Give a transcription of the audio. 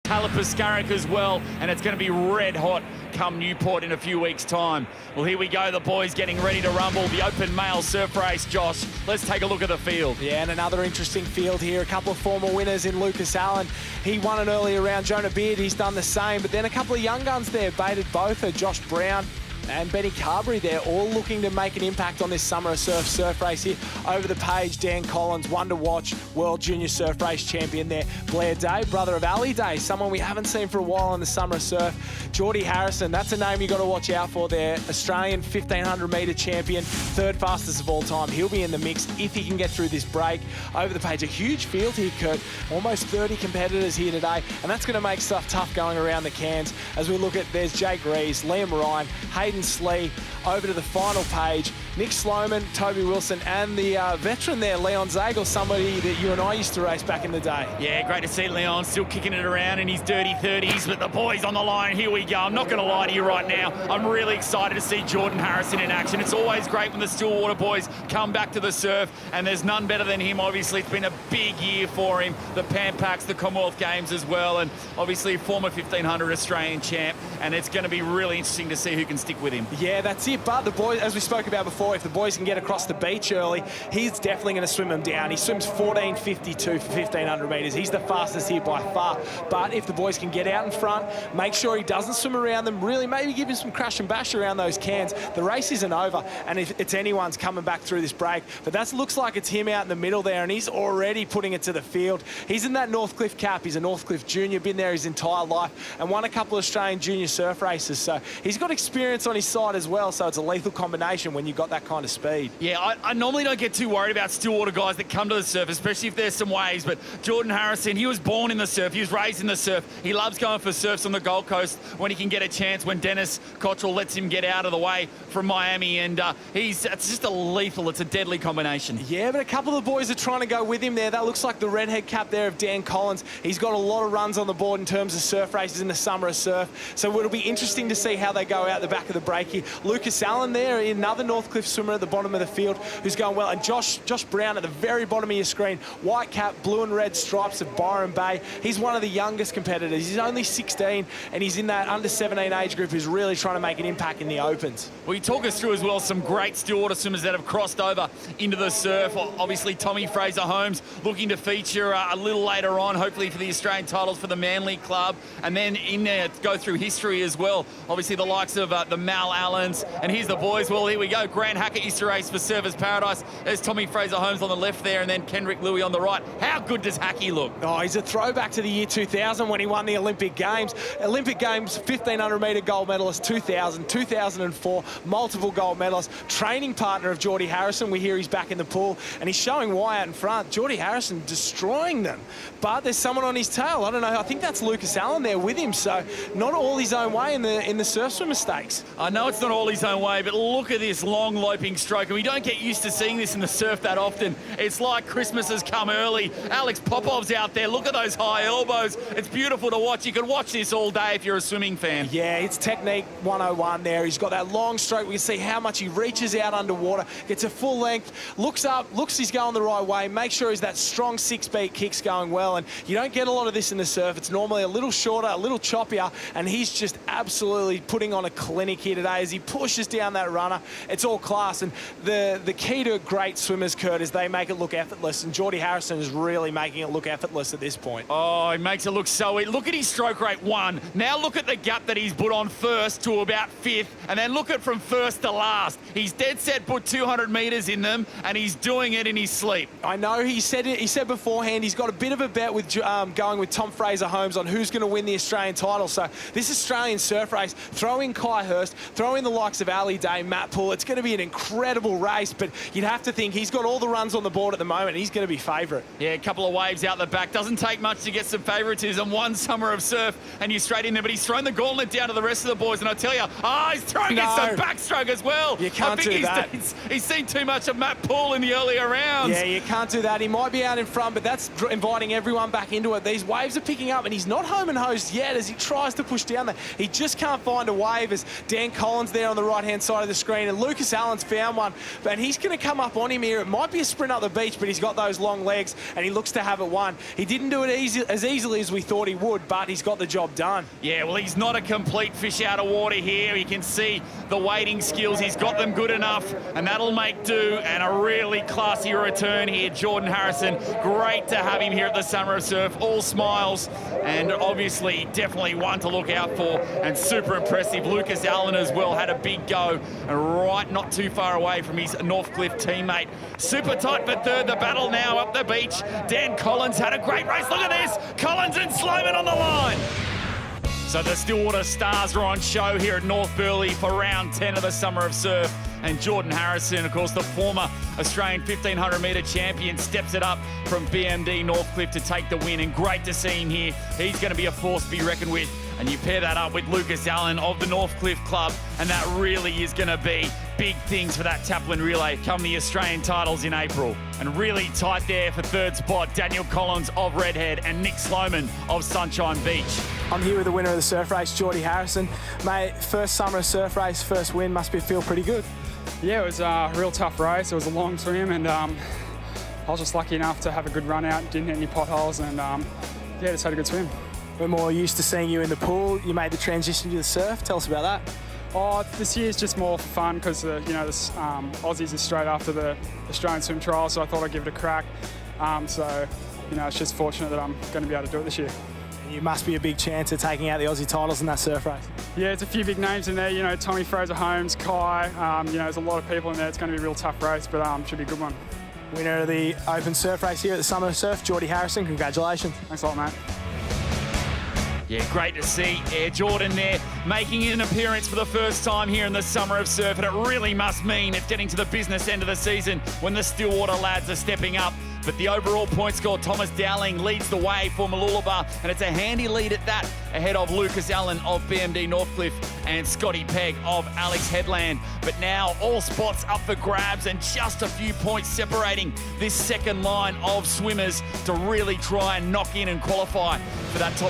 Taylor Piscaric as well, and it's going to be red hot come Newport in a few weeks' time. Well, here we go, the boys getting ready to rumble. The open male surf race, Josh. Let's take a look at the field. Yeah, and another interesting field here. A couple of former winners in Lucas Allen. He won an earlier round. Jonah Beard, he's done the same. But then a couple of young guns there, Baited Botha, Josh Brown, and Benny Carberry there, all looking to make an impact on this summer of surf race here. Over the page, Dan Collins, one to watch, World Junior Surf Race champion there. Blair Day, brother of Ali Day, someone we haven't seen for a while in the summer of surf. Geordie Harrison, that's a name you've got to watch out for there. Australian 1,500 metre champion, third fastest of all time. He'll be in the mix if he can get through this break. Over the page, a huge field here, Kurt. Almost 30 competitors here today, and that's going to make stuff tough going around the cans. As we look at, there's Jake Rees, Liam Ryan, Hayden Slee. Over to the final page, Nick Sloman, Toby Wilson, and the veteran there, Leon Zagel, somebody that you and I used to race back in the day. Yeah, great to see Leon still kicking it around in his dirty 30s, but the boys on the line, here we go. I'm not going to lie to you right now. I'm really excited to see Jordan Harrison in action. It's always great when the Stillwater boys come back to the surf, and there's none better than him. Obviously, it's been a big year for him. The Pan Pacs, the Commonwealth Games as well, and obviously former 1,500 Australian champ, and it's going to be really interesting to see who can stick with him. Yeah, that's it. But the boys, as we spoke about before, if the boys can get across the beach early, he's definitely going to swim them down. He swims 14.52 for 1,500 metres. He's the fastest here by far. But if the boys can get out in front, make sure he doesn't swim around them, really maybe give him some crash and bash around those cans. The race isn't over, and if it's anyone's coming back through this break. But that looks like it's him out in the middle there, and he's already putting it to the field. He's in that Northcliffe cap. He's a Northcliffe junior, been there his entire life, and won a couple of Australian junior surf races. So he's got experience on his side as well, so it's a lethal combination when you've got that kind of speed. Yeah, I normally don't get too worried about Stillwater guys that come to the surf, especially if there's some waves, but Jordan Harrison, he was born in the surf, he was raised in the surf. He loves going for surfs on the Gold Coast when he can get a chance, when Dennis Cottrell lets him get out of the way from Miami, and it's just a lethal, it's a deadly combination. Yeah, but a couple of the boys are trying to go with him there. That looks like the redhead cap there of Dan Collins. He's got a lot of runs on the board in terms of surf races in the summer of surf, so it'll be interesting to see how they go out the back of the break here. Lucas Allen there, another Northcliffe swimmer at the bottom of the field who's going well, and Josh Brown at the very bottom of your screen, white cap, blue and red stripes of Byron Bay. He's one of the youngest competitors. He's only 16, and he's in that under 17 age group who's really trying to make an impact in the opens. Well, you talk us through as well some great Stillwater swimmers that have crossed over into the surf. Obviously, Tommy Fraser-Holmes looking to feature a little later on, hopefully for the Australian titles for the Manly Club, and then in there go through history as well. Obviously, the likes of the Mal Allens, and here's the boys. Well, here we go. Grant Hackett used to race for Surfers Paradise. There's Tommy Fraser-Holmes on the left there, and then Kendrick Louis on the right. How good does Hackey look? Oh, he's a throwback to the year 2000 when he won the Olympic Games. Olympic Games 1,500 metre gold medalist, 2000, 2004, multiple gold medalists. Training partner of Geordie Harrison. We hear he's back in the pool, and he's showing why out in front. Geordie Harrison destroying them. But there's someone on his tail. I don't know. I think that's Lucas Allen there with him. So not all his own way in the surf swim mistakes. I know it's not all his own way, but look at this long loping stroke, and we don't get used to seeing this in the surf that often. It's like Christmas has come early. Alex Popov's out there. Look at those high elbows. It's beautiful to watch. You could watch this all day if you're a swimming fan. Yeah, it's technique 101 there. He's got that long stroke. We can see how much he reaches out underwater, gets a full length, looks up, looks he's going the right way, make sure he's that strong 6-beat kicks going well, and you don't get a lot of this in the surf. It's normally a little shorter, a little choppier, and he's just absolutely putting on a clinic here today as he pushes down that runner. It's all class, and the key to great swimmers, Kurt, is they make it look effortless, and Geordie Harrison is really making it look effortless at this point. Oh, he makes it look so easy. Look at his stroke rate 1. Now look at the gap that he's put on first to about 5th, and then look at from first to last. He's dead set put 200 metres in them, and he's doing it in his sleep. I know he said beforehand he's got a bit of a bet with going with Tom Fraser-Holmes on who's going to win the Australian title. So this Australian surf race, throw in Kai Hurst, throw in the likes of Ali Day, Matt Poole. It's going to be an incredible race, but you'd have to think he's got all the runs on the board at the moment. He's going to be favourite. Yeah, a couple of waves out the back. Doesn't take much to get some favouritism. One summer of surf, and you're straight in there, but he's thrown the gauntlet down to the rest of the boys, and I tell you, he's throwing in some backstroke as well. You can't do that. He's seen too much of Matt Poole in the earlier rounds. Yeah, you can't do that. He might be out in front, but that's inviting everyone back into it. These waves are picking up, and he's not home and hosed yet as he tries to push down there. He just can't find a wave as Dan Dan Collins there on the right-hand side of the screen, and Lucas Allen's found one, but he's going to come up on him here. It might be a sprint up the beach, but he's got those long legs, and he looks to have it won. He didn't do it as easily as we thought he would, but he's got the job done. Yeah, well, he's not a complete fish out of water here. You can see the wading skills. He's got them good enough, and that'll make do. And a really classy return here, Jordan Harrison. Great to have him here at the Summer of Surf. All smiles, and obviously definitely one to look out for, and super impressive. Lucas Allen as well had a big go, and right not too far away from his Northcliffe teammate. Super tight for third. The battle now up the beach. Dan Collins had a great race. Look at this. Collins and Sloman on the line. So the Stillwater Stars are on show here at North Burleigh for round 10 of the Summer of Surf. And Jordan Harrison, of course, the former Australian 1500 metre champion, steps it up from BMD Northcliffe to take the win. And great to see him here. He's going to be a force to be reckoned with. And you pair that up with Lucas Allen of the Northcliffe Club, and that really is going to be big things for that Taplin relay come the Australian titles in April. And really tight there for third spot, Daniel Collins of Redhead and Nick Sloman of Sunshine Beach. I'm here with the winner of the surf race, Geordie Harrison. Mate, first Summer of Surf race, first win, must feel pretty good. Yeah, it was a real tough race. It was a long swim, and I was just lucky enough to have a good run out, didn't hit any potholes, and yeah, just had a good swim. We're more used to seeing you in the pool. You made the transition to the surf. Tell us about that. Oh, this year's just more for fun because you know, this Aussies is straight after the Australian swim trial, so I thought I'd give it a crack. So you know, it's just fortunate that I'm going to be able to do it this year. You must be a big chance of taking out the Aussie titles in that surf race. Yeah, it's a few big names in there. You know, Tommy Fraser-Holmes, Kai. You know, there's a lot of people in there. It's going to be a real tough race, but should be a good one. Winner of the Open Surf race here at the Summer of Surf, Geordie Harrison. Congratulations. Thanks a lot, mate. Yeah, great to see Air Jordan there, making an appearance for the first time here in the Summer of Surf, and it really must mean it's getting to the business end of the season when the Stillwater lads are stepping up. But the overall point score, Thomas Dowling leads the way for Mooloolaba, and it's a handy lead at that, ahead of Lucas Allen of BMD Northcliffe and Scotty Pegg of Alex Headland. But now all spots up for grabs, and just a few points separating this second line of swimmers to really try and knock in and qualify for that top